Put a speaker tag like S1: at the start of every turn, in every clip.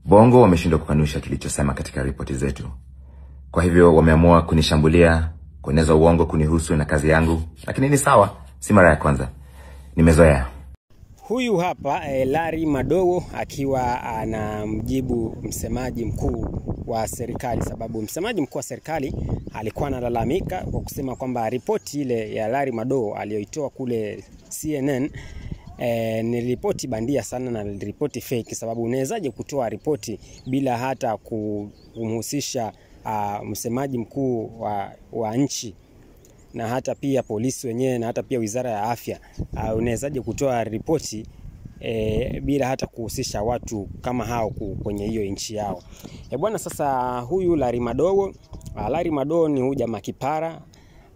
S1: Bongo wameshindwa kukanusha kilichosema katika ripoti zetu. Kwa hivyo wameamua kunishambulia, kueneza uongo kunihusu na kazi yangu, lakini ni sawa, si mara ya kwanza. Nimezoea.
S2: Huyu hapa Larry Madowo akiwa anamjibu msemaji mkuu wa serikali, sababu msemaji mkuu wa serikali alikuwa analalamika kwa kusema kwamba ripoti ile ya Larry Madowo aliyoitoa kule CNN ni ripoti bandia sana na ripoti fake, sababu unawezaje kutoa ripoti bila hata kumhusisha msemaji mkuu wa nchi na hata pia polisi wenyewe na hata pia wizara ya afya. Unawezaje kutoa ripoti bila hata kuhusisha watu kama hao kwenye hiyo nchi yao? Bwana, sasa huyu Larry Madowo ni huyu jamaa kipara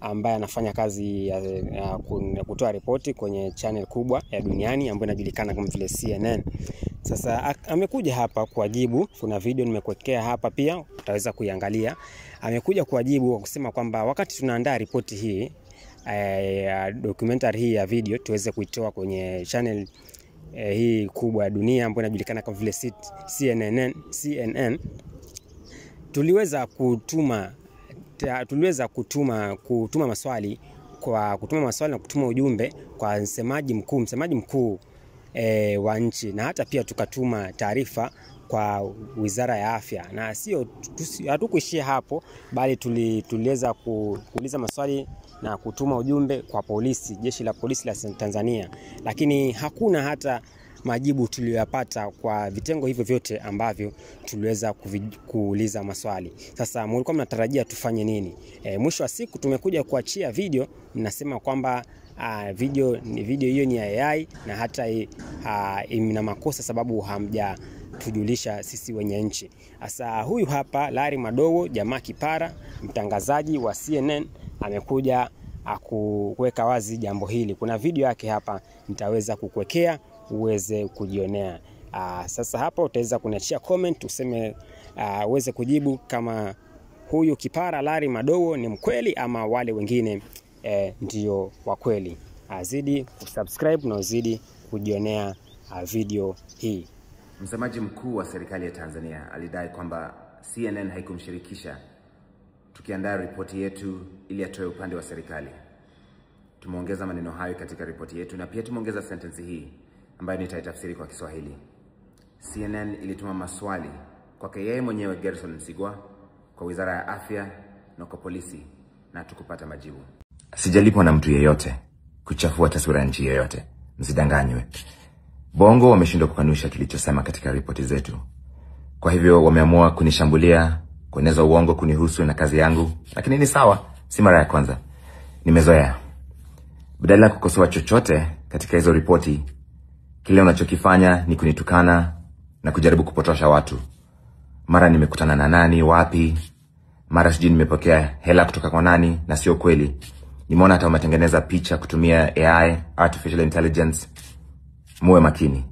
S2: ambaye anafanya kazi ya kutoa ripoti kwenye channel kubwa ya duniani ambayo inajulikana kama vile CNN. Sasa amekuja hapa kuwajibu. Kuna video nimekuwekea hapa pia, utaweza kuiangalia. Amekuja kuwajibu kwa kusema kwamba wakati tunaandaa ripoti hii, documentary hii ya video tuweze kuitoa kwenye channel hii kubwa ya dunia ambayo inajulikana kama vile CNN, tuliweza kutuma maswali na kutuma ujumbe kwa msemaji mkuu wa nchi, na hata pia tukatuma taarifa kwa wizara ya afya. Na sio hatukuishia hapo, bali tuliweza kuuliza maswali na kutuma ujumbe kwa polisi, jeshi la polisi la Tanzania, lakini hakuna hata majibu tuliyopata kwa vitengo hivyo vyote ambavyo tuliweza kuuliza maswali. Sasa mlikuwa mnatarajia tufanye nini? Mwisho wa siku tumekuja kuachia video, mnasema kwamba video hiyo ni AI na hata ina makosa sababu hamjatujulisha sisi wenye nchi. Sasa huyu hapa Larry Madowo, jamaa kipara, mtangazaji wa CNN, amekuja kuweka wazi jambo hili. Kuna video yake hapa nitaweza kukuwekea uweze kujionea. Sasa hapa utaweza kuniachia comment useme uweze kujibu kama huyu kipara Larry Madowo ni mkweli ama wale wengine ndio wa kweli. Zidi kusubscribe na uzidi kujionea video hii.
S1: Msemaji mkuu wa serikali ya Tanzania alidai kwamba CNN haikumshirikisha tukiandaa ripoti yetu ili atoe upande wa serikali. Tumeongeza maneno hayo katika ripoti yetu na pia tumeongeza sentence hii ambayo nitaitafsiri kwa Kiswahili. CNN ilituma maswali kwake yeye mwenyewe Gerson Msigwa, kwa wizara ya afya na kwa polisi, na tukupata majibu. Sijalipwa na mtu yeyote kuchafua taswira ya nchi yeyote. Msidanganywe. Bongo wameshindwa kukanusha kilichosema katika ripoti zetu. Kwa hivyo wameamua kunishambulia, kueneza uongo kunihusu na kazi yangu, lakini ni sawa, si mara ya kwanza. Nimezoea. Badala ya kukosoa chochote katika hizo ripoti, kile unachokifanya ni kunitukana na kujaribu kupotosha watu. Mara nimekutana na nani, wapi, mara sijui nimepokea hela kutoka kwa nani, na sio kweli. Nimeona hata wametengeneza picha kutumia AI, artificial intelligence. Muwe makini.